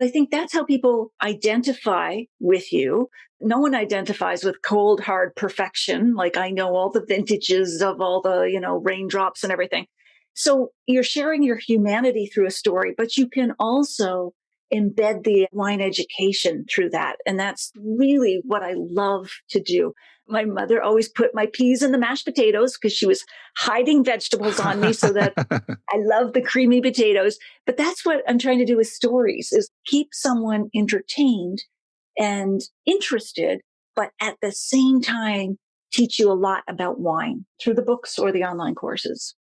I think that's how people identify with you. No one identifies with cold, hard perfection. Like I know all the vintages of all the, raindrops and everything. So you're sharing your humanity through a story, but you can also embed the wine education through that. And that's really what I love to do. My mother always put my peas in the mashed potatoes because she was hiding vegetables on me so that I love the creamy potatoes. But that's what I'm trying to do with stories is keep someone entertained and interested, but at the same time, teach you a lot about wine through the books or the online courses.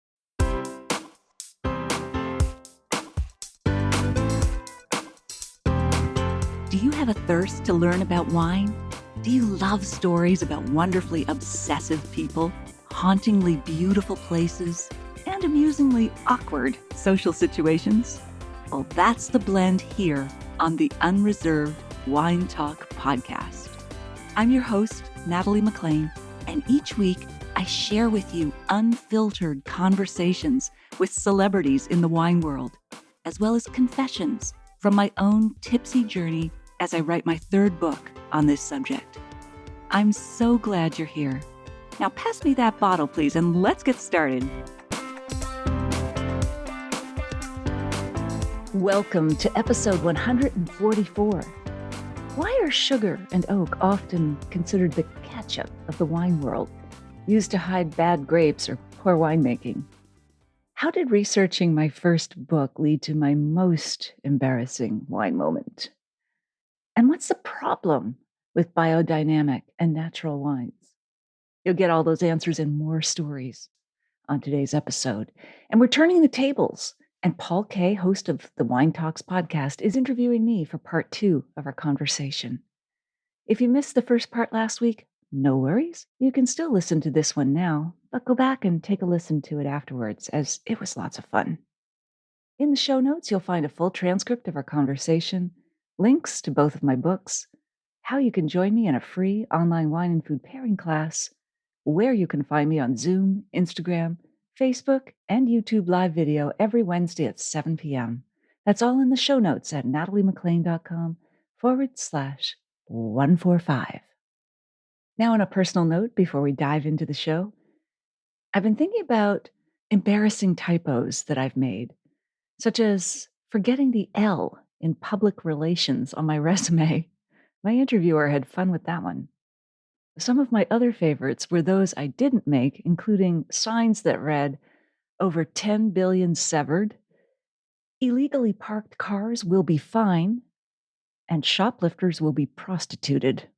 Do you have a thirst to learn about wine? Do you love stories about wonderfully obsessive people, hauntingly beautiful places, and amusingly awkward social situations? Well, that's the blend here on the Unreserved Wine Talk podcast. I'm your host, Natalie McLean, and each week I share with you unfiltered conversations with celebrities in the wine world, as well as confessions from my own tipsy journey as I write my third book on this subject. I'm so glad you're here. Now pass me that bottle, please, and let's get started. Welcome to episode 144. Why are sugar and oak often considered the ketchup of the wine world, used to hide bad grapes or poor winemaking? How did researching my first book lead to my most embarrassing wine moment? And what's the problem with biodynamic and natural wines? You'll get all those answers and more stories on today's episode. And we're turning the tables. And Paul Kay, host of the Wine Talks podcast, is interviewing me for part 2 of our conversation. If you missed the first part last week, no worries. You can still listen to this one now, but go back and take a listen to it afterwards, as it was lots of fun. In the show notes, you'll find a full transcript of our conversation, links to both of my books, how you can join me in a free online wine and food pairing class, where you can find me on Zoom, Instagram, Facebook, and YouTube live video every Wednesday at 7 p.m. That's all in the show notes at nataliemclean.com/145. Now, on a personal note, before we dive into the show, I've been thinking about embarrassing typos that I've made, such as forgetting the L in public relations on my resume. My interviewer had fun with that one. Some of my other favorites were those I didn't make, including signs that read, "Over 10 billion severed," "Illegally parked cars will be fine," and "Shoplifters will be prostituted."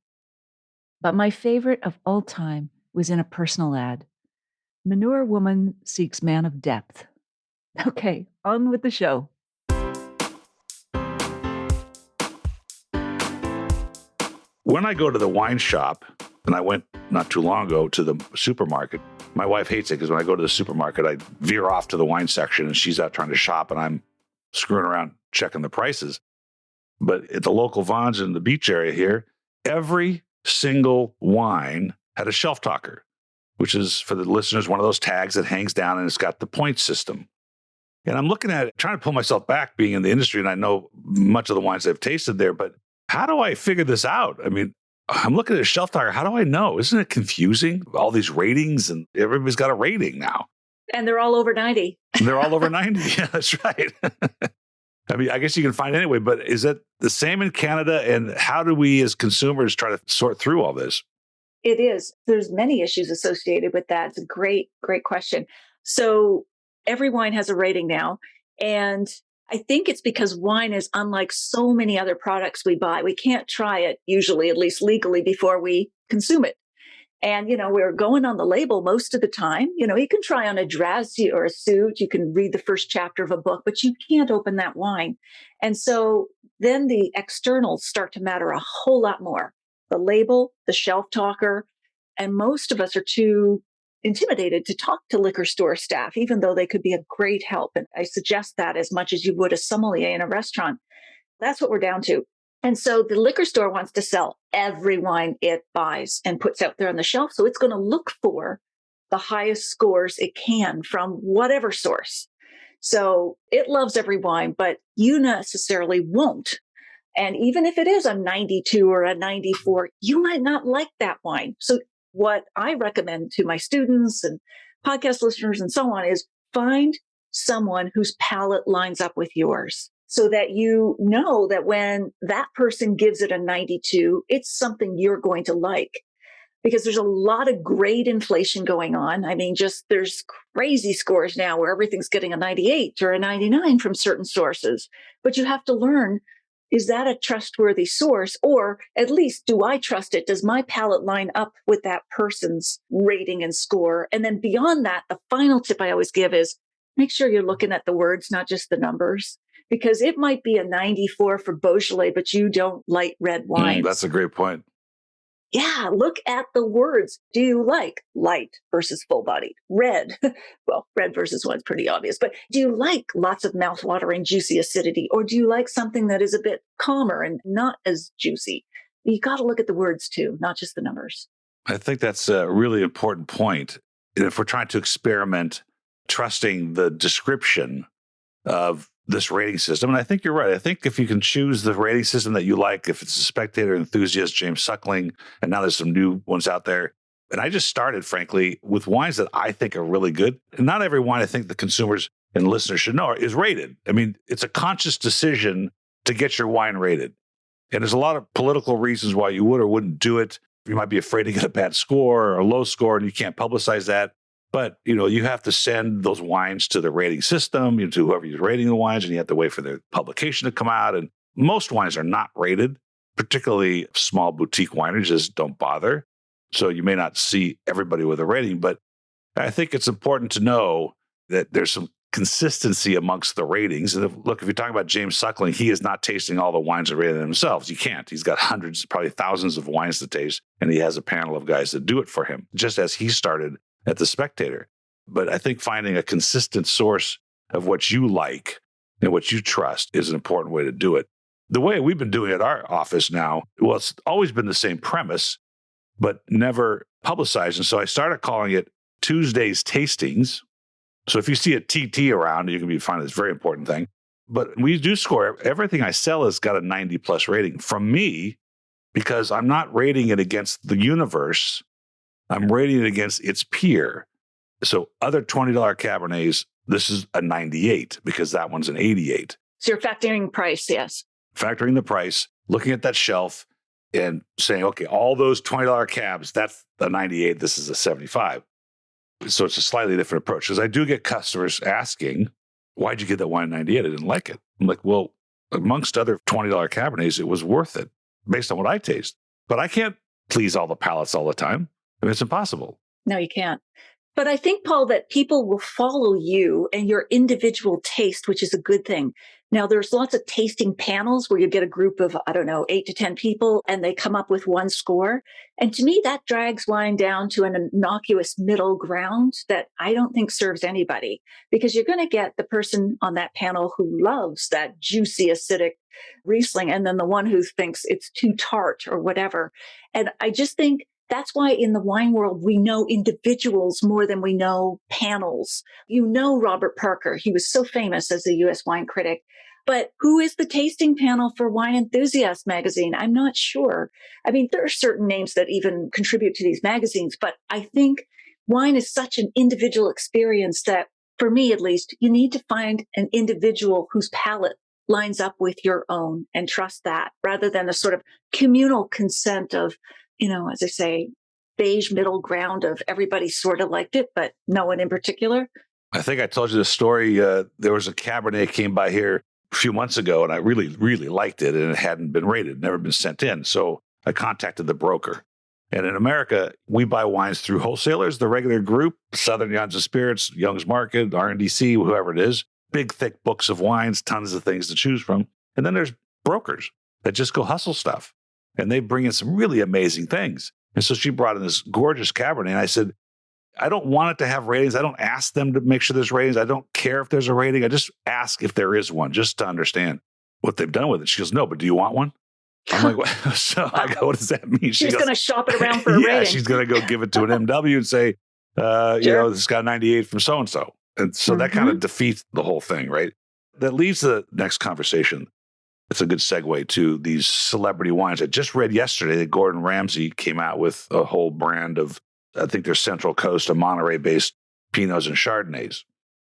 But my favorite of all time was in a personal ad. "Manure woman seeks man of depth." Okay, on with the show. When I go to the wine shop, and I went not too long ago to the supermarket, my wife hates it because when I go to the supermarket, I veer off to the wine section and she's out trying to shop and I'm screwing around checking the prices. But at the local Vons in the beach area here, every single wine had a shelf talker, which is, for the listeners, one of those tags that hangs down and it's got the point system. And I'm looking at it, trying to pull myself back being in the industry, and I know much of the wines I've tasted there, but how do I figure this out? I mean, I'm looking at a shelf talker. How do I know? Isn't it confusing? All these ratings, and everybody's got a rating now. And they're all over 90. They're all over 90. Yeah, that's right. I mean, I guess you can find it anyway, but is that the same in Canada? And how do we as consumers try to sort through all this? It is. There's many issues associated with that. It's a great, great question. So every wine has a rating now. And I think it's because wine is unlike so many other products we buy. We can't try it usually, at least legally, before we consume it. And, we're going on the label most of the time. You can try on a dress or a suit. You can read the first chapter of a book, but you can't open that wine. And so then the externals start to matter a whole lot more. The label, the shelf talker, and most of us are too intimidated to talk to liquor store staff, even though they could be a great help. And I suggest that as much as you would a sommelier in a restaurant. That's what we're down to. And so the liquor store wants to sell every wine it buys and puts out there on the shelf. So it's going to look for the highest scores it can from whatever source. So it loves every wine, but you necessarily won't. And even if it is a 92 or a 94, you might not like that wine. So what I recommend to my students and podcast listeners and so on is find someone whose palate lines up with yours so that you know that when that person gives it a 92, it's something you're going to like. Because there's a lot of grade inflation going on. I mean, just there's crazy scores now where everything's getting a 98 or a 99 from certain sources. But you have to learn, is that a trustworthy source? Or at least, do I trust it? Does my palate line up with that person's rating and score? And then beyond that, the final tip I always give is make sure you're looking at the words, not just the numbers. Because it might be a 94 for Beaujolais, but you don't like red wines. That's a great point. Yeah, look at the words. Do you like light versus full bodied? Red. Well, red versus one's pretty obvious, but do you like lots of mouthwatering, juicy acidity? Or do you like something that is a bit calmer and not as juicy? You got to look at the words too, not just the numbers. I think that's a really important point. If we're trying to experiment, trusting the description of this rating system. And I think you're right. I think if you can choose the rating system that you like, if it's a Spectator, Enthusiast, James Suckling, and now there's some new ones out there. And I just started, frankly, with wines that I think are really good. And not every wine I think the consumers and listeners should know is rated. I mean, it's a conscious decision to get your wine rated. And there's a lot of political reasons why you would or wouldn't do it. You might be afraid to get a bad score or a low score, and you can't publicize that. But, you have to send those wines to the rating system, to whoever is rating the wines, and you have to wait for their publication to come out. And most wines are not rated, particularly small boutique wineries just don't bother. So you may not see everybody with a rating, but I think it's important to know that there's some consistency amongst the ratings. And if you're talking about James Suckling, he is not tasting all the wines that are rated themselves. You can't. He's got hundreds, probably thousands of wines to taste, and he has a panel of guys that do it for him, just as he started at the Spectator. But I think finding a consistent source of what you like and what you trust is an important way to do it. The way we've been doing it at our office now, well, it's always been the same premise, but never publicized. And so I started calling it Tuesdays Tastings. So if you see a TT around, you can find this very important thing. But we do score. Everything I sell has got a 90 plus rating from me, because I'm not rating it against the universe. I'm rating it against its peer. So other $20 Cabernets, this is a 98 because that one's an 88. So you're factoring price, yes. Factoring the price, looking at that shelf and saying, okay, all those $20 cabs, that's a 98, this is a 75. So it's a slightly different approach. Because I do get customers asking, why'd you get that wine at 98? I didn't like it. I'm like, well, amongst other $20 Cabernets, it was worth it based on what I taste. But I can't please all the palates all the time. I mean, it's impossible. No, you can't. But I think, Paul, that people will follow you and your individual taste, which is a good thing. Now, there's lots of tasting panels where you get a group of, 8 to 10 people, and they come up with one score. And to me, that drags wine down to an innocuous middle ground that I don't think serves anybody, because you're going to get the person on that panel who loves that juicy, acidic Riesling, and then the one who thinks it's too tart or whatever. And I just think that's why in the wine world, we know individuals more than we know panels. You know Robert Parker. He was so famous as a U.S. wine critic. But who is the tasting panel for Wine Enthusiast magazine? I'm not sure. I mean, there are certain names that even contribute to these magazines, but I think wine is such an individual experience that, for me at least, you need to find an individual whose palate lines up with your own and trust that, rather than a sort of communal consent of, as I say, beige middle ground of everybody sort of liked it, but no one in particular. I think I told you the story. There was a Cabernet came by here a few months ago, and I really, really liked it, and it hadn't been rated, never been sent in. So I contacted the broker. And in America, we buy wines through wholesalers, the regular group, Southern Yawns and Spirits, Young's Market, RNDC, whoever it is, big, thick books of wines, tons of things to choose from. And then there's brokers that just go hustle stuff. And they bring in some really amazing things. And so she brought in this gorgeous Cabernet. And I said, I don't want it to have ratings. I don't ask them to make sure there's ratings. I don't care if there's a rating. I just ask if there is one, just to understand what they've done with it. She goes, no, but do you want one? I'm like, what? So I go, what does that mean? She's going to shop it around for a rating. She's going to go give it to an MW and say, sure. This got 98 from so-and-so. And so that kind of defeats the whole thing, right? That leads to the next conversation. it's a good segue to these celebrity wines. I just read yesterday that Gordon Ramsay came out with a whole brand of, I think they're Central Coast and Monterey-based Pinots and Chardonnays.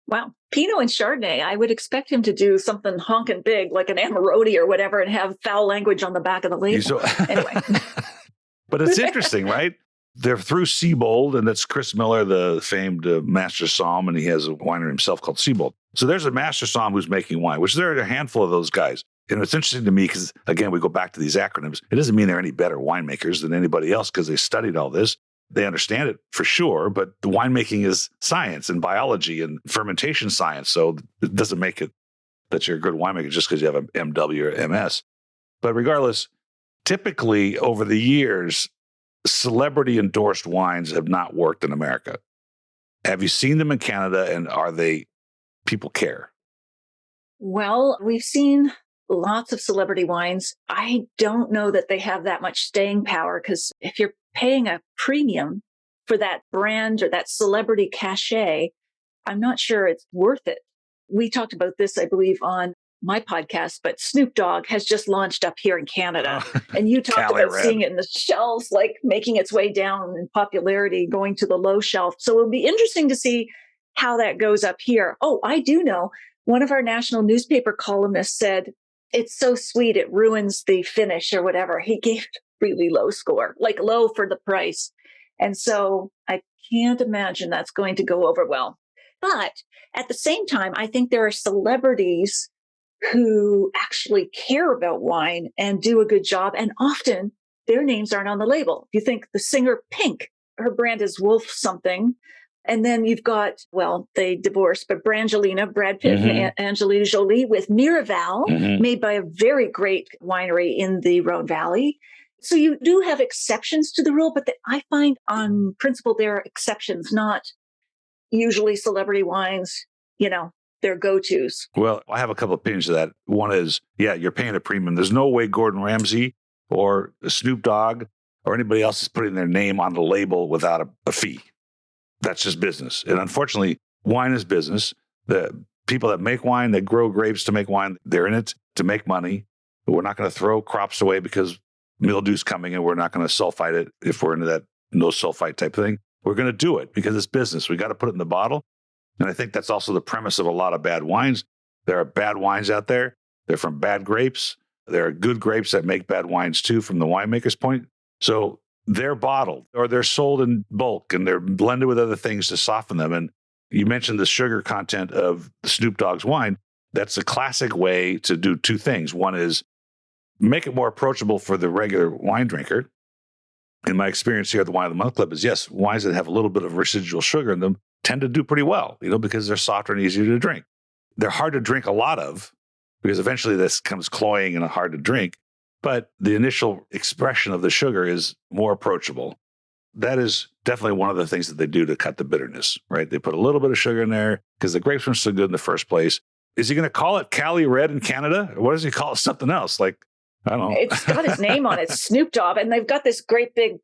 Wow. Pinot and Chardonnay, I would expect him to do something honking big like an Amarone or whatever and have foul language on the back of the label. Anyway. But it's interesting, right? They're through Siebold, and that's Chris Miller, the famed master somm, and he has a winery himself called Siebold. So there's a master somm who's making wine, which there are a handful of those guys. And it's interesting to me because, again, we go back to these acronyms. It doesn't mean they're any better winemakers than anybody else because they studied all this. They understand it for sure, but the winemaking is science and biology and fermentation science. So it doesn't make it that you're a good winemaker just because you have an MW or MS. But regardless, typically over the years, celebrity endorsed wines have not worked in America. Have you seen them in Canada, and are they, people care? Well, we've seen lots of celebrity wines. I don't know that they have that much staying power because if you're paying a premium for that brand or that celebrity cachet, I'm not sure it's worth it. We talked about this, I believe, on my podcast, but Snoop Dogg has just launched up here in Canada. And you talked about seeing it in the shelves, like making its way down in popularity, going to the low shelf. So it'll be interesting to see how that goes up here. Oh, I do know. One of our national newspaper columnists said, it's so sweet, it ruins the finish or whatever. He gave it a really low score, like low for the price. And so I can't imagine that's going to go over well. But at the same time, I think there are celebrities who actually care about wine and do a good job. And often their names aren't on the label. If you think the singer Pink, her brand is Wolf something. And then you've got, well, they divorced, but Brangelina, Brad Pitt and Angelina Jolie with Miraval, made by a very great winery in the Rhone Valley. So you do have exceptions to the rule, but I find on principle there are exceptions, not usually celebrity wines, they're go-tos. Well, I have a couple of opinions of that. One is, yeah, you're paying a premium. There's no way Gordon Ramsay or Snoop Dogg or anybody else is putting their name on the label without a fee. That's just business. And unfortunately, wine is business. The people that make wine, that grow grapes to make wine, they're in it to make money. But we're not going to throw crops away because mildew's coming and we're not going to sulfite it if we're into that no sulfite type thing. We're going to do it because it's business. We got to put it in the bottle. And I think that's also the premise of a lot of bad wines. There are bad wines out there. They're from bad grapes. There are good grapes that make bad wines too from the winemaker's point. So they're bottled or they're sold in bulk and they're blended with other things to soften them. And you mentioned the sugar content of Snoop Dogg's wine. That's a classic way to do two things. One is make it more approachable for the regular wine drinker. In my experience here at the Wine of the Month Club is, yes, wines that have a little bit of residual sugar in them tend to do pretty well, because they're softer and easier to drink. They're hard to drink a lot of because eventually this becomes cloying and hard to drink. But the initial expression of the sugar is more approachable. That is definitely one of the things that they do to cut the bitterness, right? They put a little bit of sugar in there because the grapes were so good in the first place. Is he going to call it Cali Red in Canada? Or what does he call it? Something else? Like, I don't know. It's got his name on it, Snoop Dogg. And they've got this great big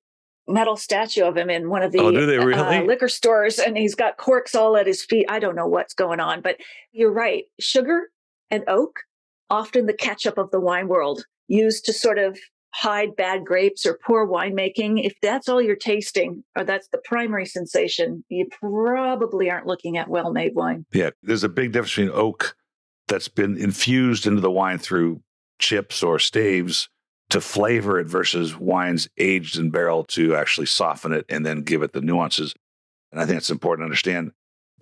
metal statue of him in one of the do they really? Liquor stores. And he's got corks all at his feet. I don't know what's going on. But you're right. Sugar and oak, often the ketchup of the wine world, used to sort of hide bad grapes or poor winemaking. If that's all you're tasting, or that's the primary sensation, you probably aren't looking at well-made wine. Yeah, there's a big difference between oak that's been infused into the wine through chips or staves to flavor it versus wines aged in barrel to actually soften it and then give it the nuances. And I think it's important to understand.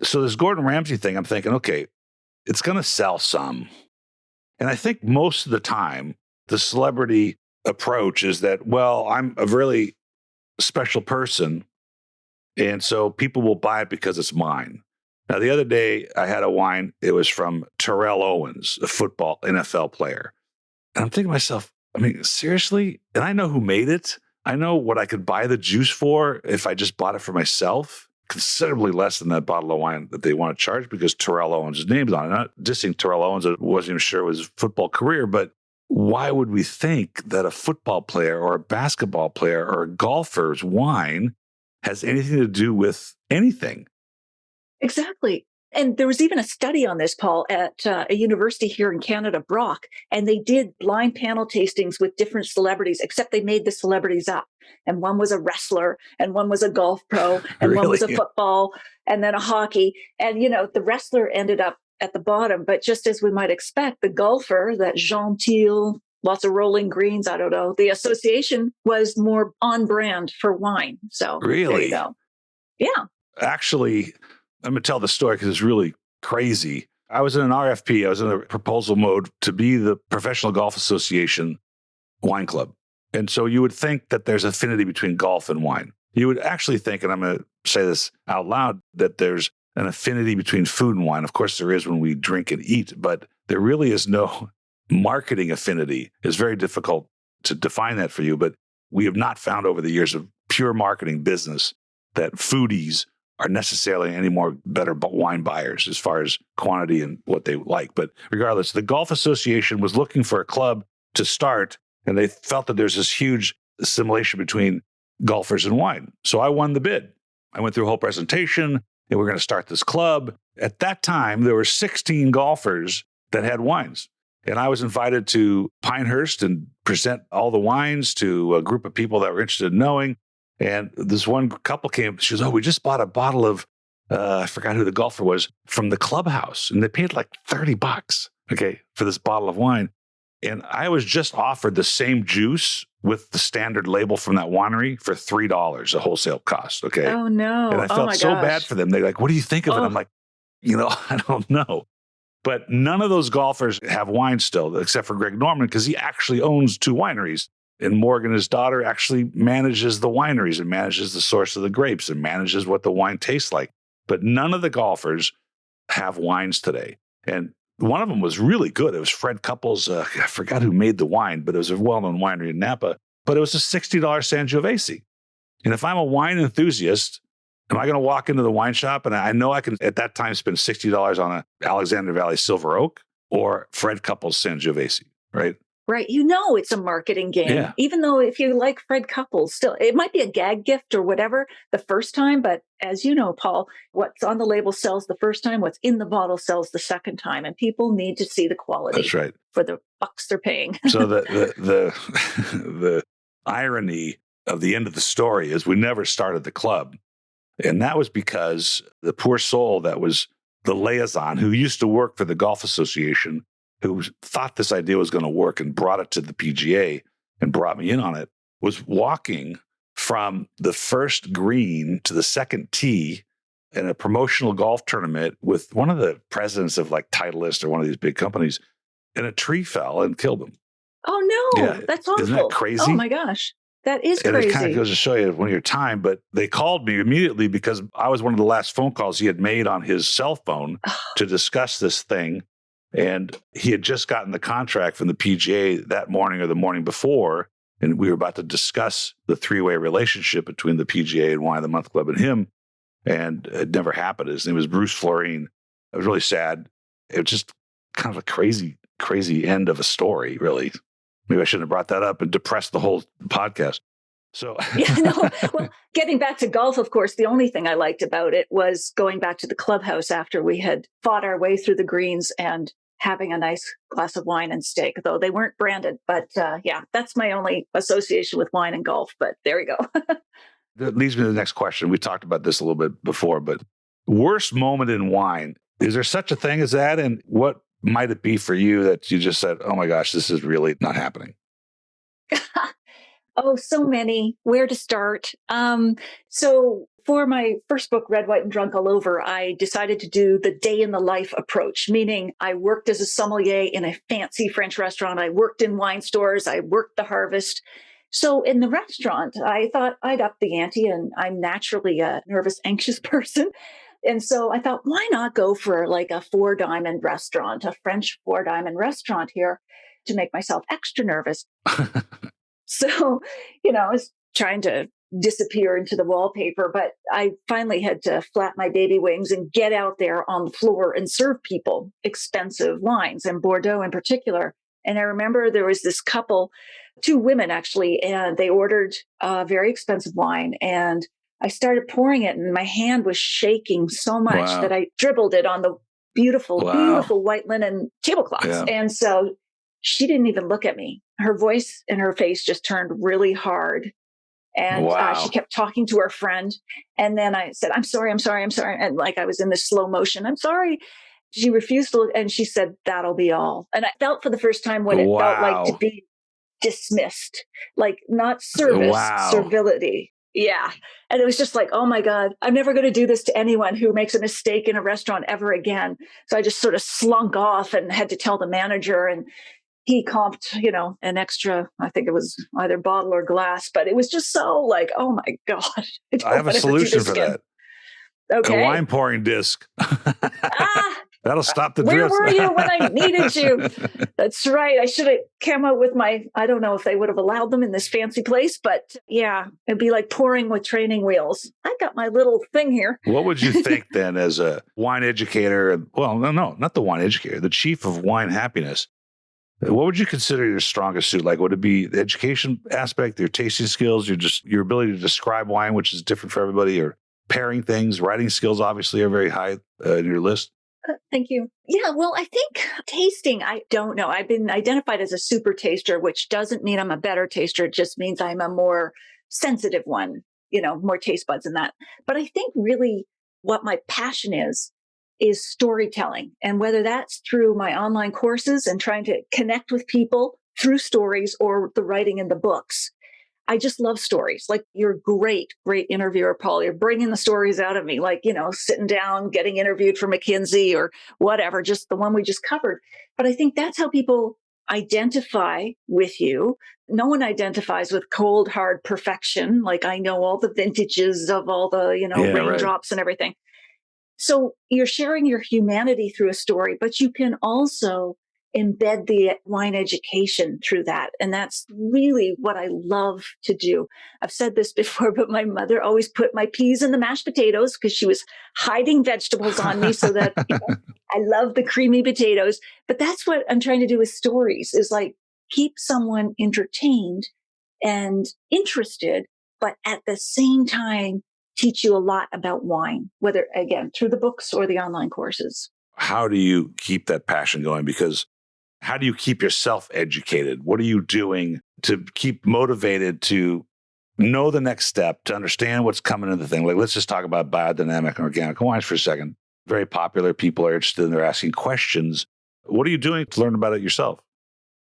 So this Gordon Ramsay thing, I'm thinking, okay, it's going to sell some. And I think most of the time, the celebrity approach is that, well, I'm a really special person, and so people will buy it because it's mine. Now, the other day, I had a wine. It was from Terrell Owens, a football NFL player. And I'm thinking to myself, I mean, seriously? And I know who made it. I know what I could buy the juice for if I just bought it for myself. Considerably less than that bottle of wine that they want to charge because Terrell Owens' name's on it. Not dissing Terrell Owens, I wasn't even sure it was his football career, but why would we think that a football player or a basketball player or a golfer's wine has anything to do with anything? Exactly. And there was even a study on this, Paul, at a university here in Canada, Brock, and they did blind panel tastings with different celebrities, except they made the celebrities up. And one was a wrestler, and one was a golf pro, and one was a Really? football, and then a hockey. And, the wrestler ended up at the bottom. But just as we might expect, the golfer, that gentil, lots of rolling greens, I don't know, the association was more on brand for wine. So there you Really? go. Yeah. Actually, I'm going to tell the story because it's really crazy. I was in an RFP. I was in a proposal mode to be the Professional Golf Association wine club. And so you would think that there's affinity between golf and wine. You would actually think, and I'm going to say this out loud, that there's an affinity between food and wine. Of course, there is when we drink and eat, but there really is no marketing affinity. It's very difficult to define that for you, but we have not found over the years of pure marketing business that foodies are necessarily any more better wine buyers as far as quantity and what they like. But regardless, the Golf Association was looking for a club to start, and they felt that there's this huge assimilation between golfers and wine. So I won the bid. I went through a whole presentation, and we're going to start this club. At that time, there were 16 golfers that had wines. And I was invited to Pinehurst and present all the wines to a group of people that were interested in knowing. And this one couple came, she goes, "Oh, we just bought a bottle of, I forgot who the golfer was, from the clubhouse." And they paid like $30, okay, for this bottle of wine. And I was just offered the same juice with the standard label from that winery for $3, a wholesale cost, okay? Oh, no. And I Oh, felt my so gosh. bad for them. They're like, "What do you think of it?" Oh. I'm like, I don't know. But none of those golfers have wine still, except for Greg Norman, because he actually owns 2 wineries. And Morgan, his daughter, actually manages the wineries and manages the source of the grapes and manages what the wine tastes like. But none of the golfers have wines today. And one of them was really good. It was Fred Couples. I forgot who made the wine, but it was a well-known winery in Napa. But it was a $60 Sangiovese. And if I'm a wine enthusiast, am I going to walk into the wine shop and I know I can, at that time, spend $60 on a Alexander Valley Silver Oak or Fred Couples Sangiovese, right? Right. It's a marketing game. Yeah. Even though if you like Fred Couples, still, it might be a gag gift or whatever the first time. But as you know, Paul, what's on the label sells the first time. What's in the bottle sells the second time. And people need to see the quality. That's right. For the bucks they're paying. So the irony of the end of the story is we never started the club. And that was because the poor soul that was the liaison who used to work for the Golf Association, who thought this idea was going to work and brought it to the PGA and brought me in on it, was walking from the first green to the second tee in a promotional golf tournament with one of the presidents of like Titleist or one of these big companies, and a tree fell and killed him. Oh, no. Yeah. That's awful. Isn't that crazy? Oh, my gosh. That is And crazy. it kind of goes to show you one of your time, but they called me immediately because I was one of the last phone calls he had made on his cell phone to discuss this thing. And he had just gotten the contract from the PGA that morning or the morning before. And we were about to discuss the 3-way relationship between the PGA and Wine of the Month Club and him. And it never happened. His name was Bruce Florine. It was really sad. It was just kind of a crazy, crazy end of a story, really. Maybe I shouldn't have brought that up and depressed the whole podcast. So Well, getting back to golf, of course, the only thing I liked about it was going back to the clubhouse after we had fought our way through the greens and having a nice glass of wine and steak, though they weren't branded. But that's my only association with wine and golf. But there you go. that leads me to the next question. We talked about this a little bit before, but worst moment in wine. Is there such a thing as that? And what might it be for you that you just said, "Oh my gosh, this is really not happening"? Oh, so many. Where to start? So for my first book, Red, White, and Drunk All Over, I decided to do the day in the life approach, meaning I worked as a sommelier in a fancy French restaurant. I worked in wine stores. I worked the harvest. So in the restaurant, I thought I'd up the ante, and I'm naturally a nervous, anxious person. And so I thought, why not go for like a 4-diamond restaurant, a French 4-diamond restaurant here to make myself extra nervous. So, I was trying to disappear into the wallpaper, but I finally had to flap my baby wings and get out there on the floor and serve people expensive wines, and Bordeaux in particular. And I remember there was this couple, 2 women actually, and they ordered a very expensive wine. And I started pouring it and my hand was shaking so much Wow. that I dribbled it on the beautiful, Wow. beautiful white linen tablecloths. Yeah. And so she didn't even look at me. Her voice and her face just turned really hard. And she Wow. kept talking to her friend. And then I said, I'm sorry, I'm sorry, I'm sorry. And like I was in this slow motion, I'm sorry. She refused to look and she said, that'll be all. And I felt for the first time what it felt like to Wow. be dismissed, like not service, Wow. servility. Yeah. And it was just like, oh my God, I'm never going to do this to anyone who makes a mistake in a restaurant ever again. So I just sort of slunk off and had to tell the manager, and he comped, an extra, I think it was either bottle or glass, but it was just so like, oh my God, I I don't have a want to ever do solution this for again. that. A Okay. wine pouring disc. Ah, That'll stop the where drift. were you when I needed you? That's right. I should have come out with I don't know if they would have allowed them in this fancy place, but yeah, it'd be like pouring with training wheels. I got my little thing here. What would you think then as a wine educator? Well, no, not the wine educator, the chief of wine happiness. What would you consider your strongest suit? Like, would it be the education aspect, your tasting skills, your ability to describe wine, which is different for everybody, or pairing things? Writing skills obviously are very high in your list. Thank you. Yeah, well, I think tasting, I don't know. I've been identified as a super taster, which doesn't mean I'm a better taster. It just means I'm a more sensitive one, more taste buds in that. But I think really what my passion is storytelling. And whether that's through my online courses and trying to connect with people through stories or the writing in the books. I just love stories. Like, you're a great, great interviewer, Paul. You're bringing the stories out of me, like, sitting down, getting interviewed for McKinsey or whatever, just the one we just covered. But I think that's how people identify with you. No one identifies with cold, hard perfection. Like, I know all the vintages of all the, raindrops and everything. So you're sharing your humanity through a story, but you can also embed the wine education through that. And that's really what I love to do. I've said this before, but my mother always put my peas in the mashed potatoes because she was hiding vegetables on me so that I love the creamy potatoes. But that's what I'm trying to do with stories, is like keep someone entertained and interested, but at the same time, teach you a lot about wine, whether, again, through the books or the online courses. How do you keep that passion going? Because how do you keep yourself educated? What are you doing to keep motivated to know the next step, to understand what's coming in the thing? Like, let's just talk about biodynamic and organic wines for a second. Very popular. People are interested and they're asking questions. What are you doing to learn about it yourself?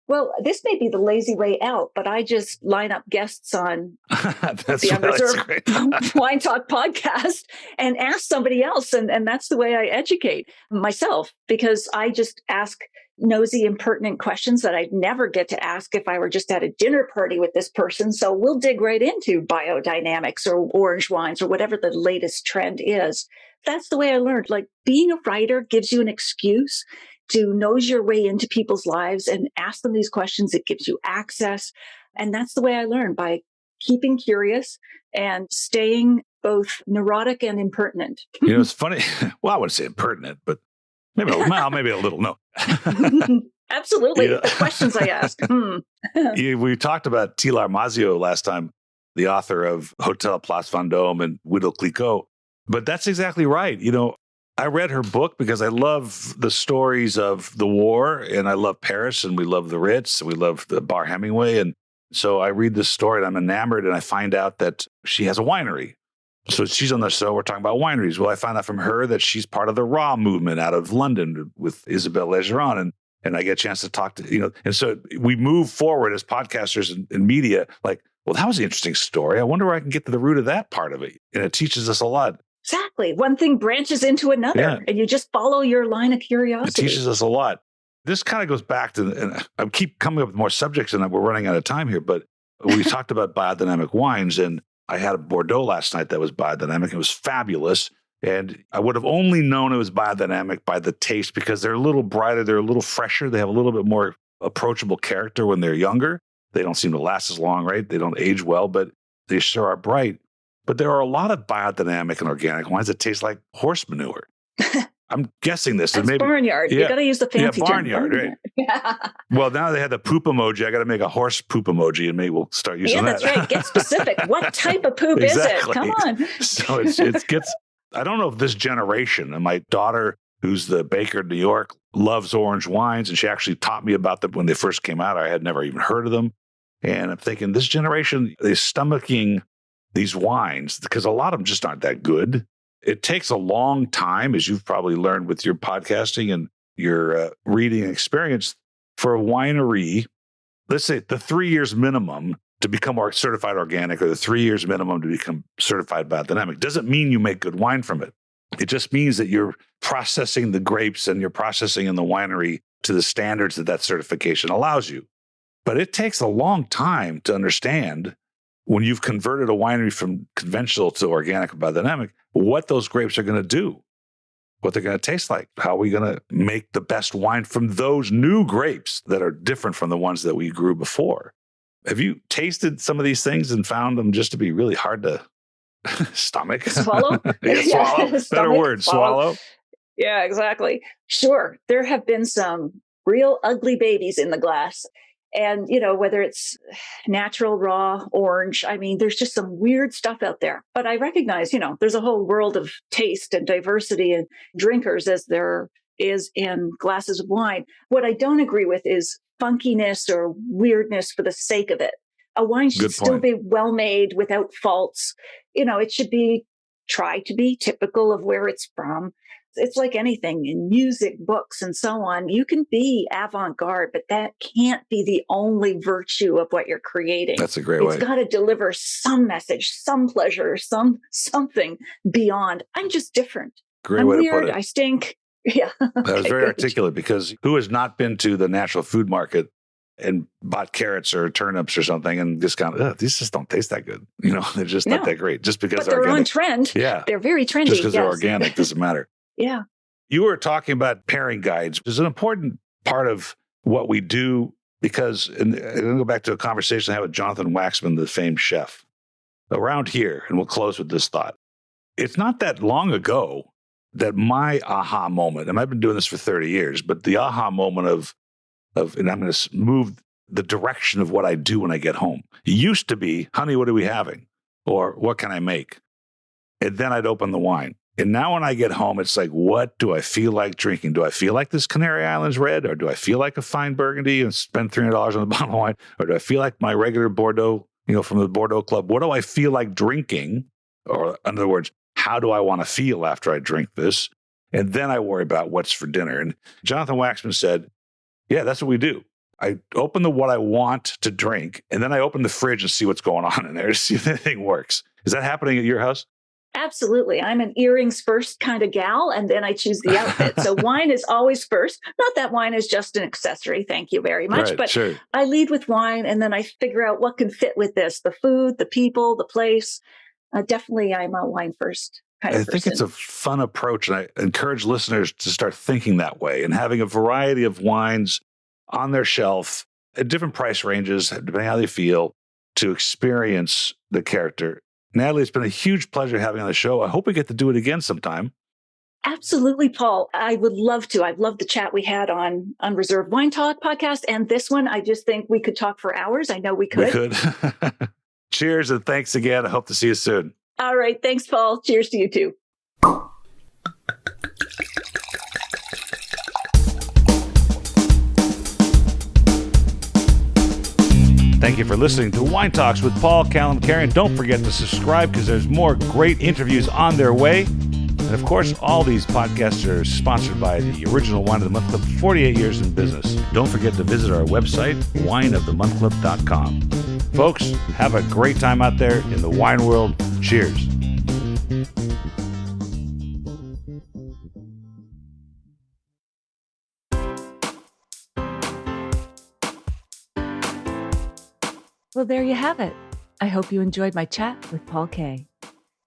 Well, this may be the lazy way out, but I just line up guests on the Unreserved Wine Talk podcast and ask somebody else. And that's the way I educate myself, because I just ask nosy, impertinent questions that I'd never get to ask if I were just at a dinner party with this person. So we'll dig right into biodynamics or orange wines or whatever the latest trend is. That's the way I learned. Like, being a writer gives you an excuse to nose your way into people's lives and ask them these questions. It gives you access. And that's the way I learned, by keeping curious and staying both neurotic and impertinent. It's funny. Well, I wouldn't say impertinent, but maybe a little. No. Absolutely. The questions I ask. We talked about Tilar Mazio last time, the author of Hotel Place Vendôme and Widow Clicquot. But that's exactly right. I read her book because I love the stories of the war, and I love Paris, and we love the Ritz, and we love the Bar Hemingway. And so I read this story and I'm enamored, and I find out that she has a winery. So she's on the show. We're talking about wineries. Well, I found out from her that she's part of the raw movement out of London with Isabelle Legeron. And I get a chance to talk to, and so we move forward as podcasters and media, like, well, that was an interesting story. I wonder where I can get to the root of that part of it. And it teaches us a lot. Exactly. One thing branches into another, and you just follow your line of curiosity. It teaches us a lot. This kind of goes back to, and I keep coming up with more subjects, and we're running out of time here, but we talked about biodynamic wines, and I had a Bordeaux last night that was biodynamic. It was fabulous. And I would have only known it was biodynamic by the taste, because they're a little brighter, they're a little fresher, they have a little bit more approachable character when they're younger. They don't seem to last as long, right? They don't age well, but they sure are bright. But there are a lot of biodynamic and organic wines that taste like horse manure. I'm guessing this. That's barnyard. You got to use the fancy barnyard, term. right? Well, now they had the poop emoji. I got to make a horse poop emoji, and maybe we'll start using that. Yeah, that's right. Get specific. What type of poop Exactly. is it? Come on. So it gets, I don't know if this generation, and my daughter, who's the baker in New York, loves orange wines, and she actually taught me about them when they first came out. I had never even heard of them. And I'm thinking, this generation is stomaching these wines because a lot of them just aren't that good. It takes a long time, as you've probably learned with your podcasting and your reading experience, for a winery, let's say the 3 years minimum to become certified organic, or the 3 years minimum to become certified biodynamic. Doesn't mean you make good wine from it. It just means that you're processing the grapes and you're processing in the winery to the standards that certification allows you. But it takes a long time to understand, when you've converted a winery from conventional to organic or biodynamic, what those grapes are going to do, what they're going to taste like. How are we going to make the best wine from those new grapes that are different from the ones that we grew before? Have you tasted some of these things and found them just to be really hard to stomach? Swallow? Yeah, swallow. Better word, swallow. Yeah, exactly. Sure. There have been some real ugly babies in the glass. And, whether it's natural, raw, orange, I mean, there's just some weird stuff out there. But I recognize, there's a whole world of taste and diversity and drinkers as there is in glasses of wine. What I don't agree with is funkiness or weirdness for the sake of it. A wine should still be well made without faults. It should try to be typical of where it's from. It's like anything in music, books, and so on. You can be avant-garde, but that can't be the only virtue of what you're creating. That's a great way. It's got to deliver some message, some pleasure, something beyond. I'm just different. Great I'm way weird. to put it. I stink. Yeah. That was very articulate, because who has not been to the natural food market and bought carrots or turnips or something and just gone, these just don't taste that good. They're just not that great. Just because they're organic. On trend. Yeah. They're very trendy. Just because they're organic doesn't matter. Yeah. You were talking about pairing guides. It's an important part of what we do, because, and I'm going to go back to a conversation I had with Jonathan Waxman, the famed chef, around here, and we'll close with this thought. It's not that long ago that my aha moment, and I've been doing this for 30 years, but the aha moment of, and I'm going to move the direction of what I do when I get home. It used to be, honey, what are we having? Or what can I make? And then I'd open the wine. And now when I get home, it's like, what do I feel like drinking? Do I feel like this Canary Islands red? Or do I feel like a fine Burgundy and spend $300 on a bottle of wine? Or do I feel like my regular Bordeaux, from the Bordeaux Club? What do I feel like drinking? Or in other words, how do I want to feel after I drink this? And then I worry about what's for dinner. And Jonathan Waxman said, yeah, that's what we do. I open what I want to drink, and then I open the fridge and see what's going on in there to see if anything works. Is that happening at your house? Absolutely. I'm an earrings first kind of gal, and then I choose the outfit. So wine is always first. Not that wine is just an accessory. Thank you very much. Right, but sure. I lead with wine, and then I figure out what can fit with this, the food, the people, the place. Definitely, I'm a wine first kind of person. I think it's a fun approach, and I encourage listeners to start thinking that way and having a variety of wines on their shelf at different price ranges, depending how they feel, to experience the character. Natalie, it's been a huge pleasure having you on the show. I hope we get to do it again sometime. Absolutely, Paul. I would love to. I've loved the chat we had on Unreserved Wine Talk podcast. And this one, I just think we could talk for hours. I know we could. We could. Cheers, and thanks again. I hope to see you soon. All right. Thanks, Paul. Cheers to you too. Thank you for listening to Wine Talks with Paul Kalamkarian. Don't forget to subscribe, because there's more great interviews on their way. And of course, all these podcasts are sponsored by the Original Wine of the Month Club, 48 years in business. Don't forget to visit our website, wineofthemonthclub.com. Folks, have a great time out there in the wine world. Cheers. Well, there you have it. I hope you enjoyed my chat with Paul K.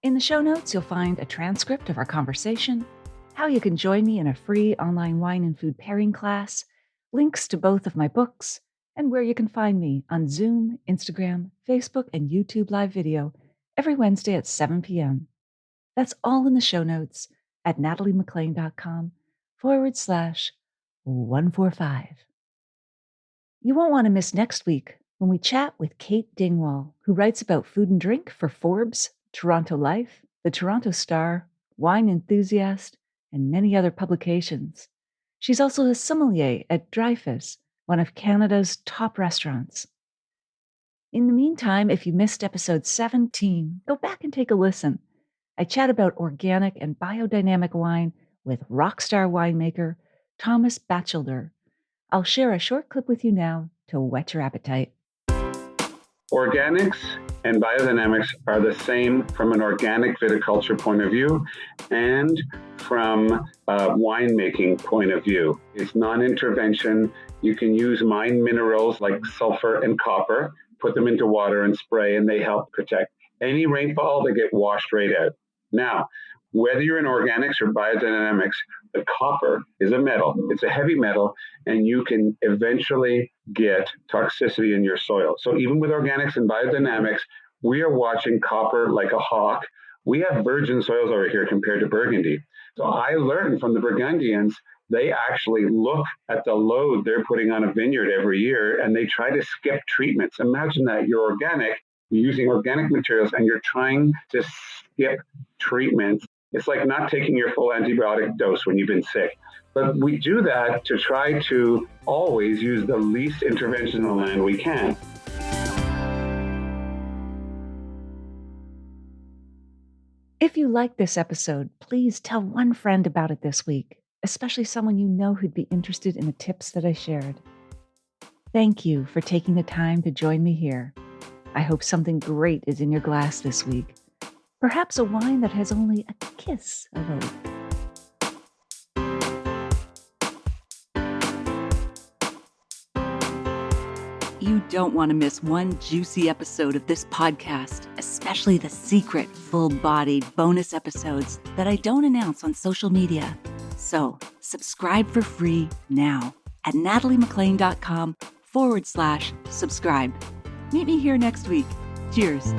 In the show notes, you'll find a transcript of our conversation, how you can join me in a free online wine and food pairing class, links to both of my books, and where you can find me on Zoom, Instagram, Facebook, and YouTube live video every Wednesday at 7 p.m. That's all in the show notes at nataliemclean.com/145. You won't want to miss next week when we chat with Kate Dingwall, who writes about food and drink for Forbes, Toronto Life, the Toronto Star, Wine Enthusiast, and many other publications. She's also a sommelier at Dreyfus, one of Canada's top restaurants. In the meantime, if you missed episode 17, go back and take a listen. I chat about organic and biodynamic wine with rockstar winemaker Thomas Batchelder. I'll share a short clip with you now to whet your appetite. Organics and biodynamics are the same from an organic viticulture point of view and from a winemaking point of view. It's non-intervention. You can use mine minerals like sulfur and copper, put them into water and spray, and they help protect. Any rainfall, they get washed right out. Now, whether you're in organics or biodynamics, the copper is a metal. It's a heavy metal, and you can eventually get toxicity in your soil. So even with organics and biodynamics, we are watching copper like a hawk. We have virgin soils over here compared to Burgundy. So I learned from the Burgundians, they actually look at the load they're putting on a vineyard every year, and they try to skip treatments. Imagine that you're organic, you're using organic materials, and you're trying to skip treatments. It's like not taking your full antibiotic dose when you've been sick. But we do that to try to always use the least intervention on land we can. If you like this episode, please tell one friend about it this week, especially someone you know who'd be interested in the tips that I shared. Thank you for taking the time to join me here. I hope something great is in your glass this week. Perhaps a wine that has only a kiss of oak. You don't want to miss one juicy episode of this podcast, especially the secret, full-bodied bonus episodes that I don't announce on social media. So, subscribe for free now at nataliemclean.com/subscribe. Meet me here next week. Cheers.